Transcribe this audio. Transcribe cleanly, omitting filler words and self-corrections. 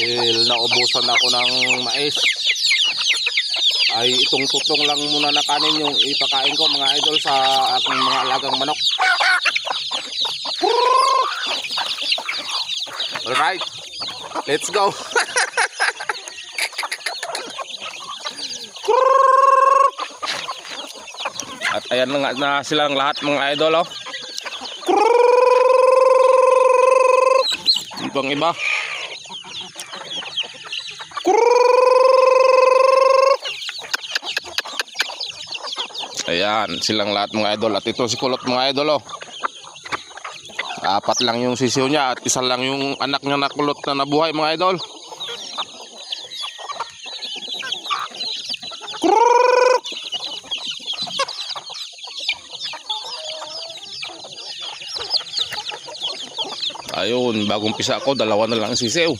dahil naubusan ako ng mais. Ay itong tutong lang muna na kanin yung ipakain ko mga idol sa aking mga alagang manok. Alright, let's go. At ayan na silang lahat mga idol, oh. Ibang iba. Ayan, silang lahat mga idol. At ito si Kulot mga idol, oh. 4 lang yung sisiw niya at 1 lang yung anak niya na kulot na nabuhay mga idol. Ayun, bagong pisa ako, 2 na lang sisiw.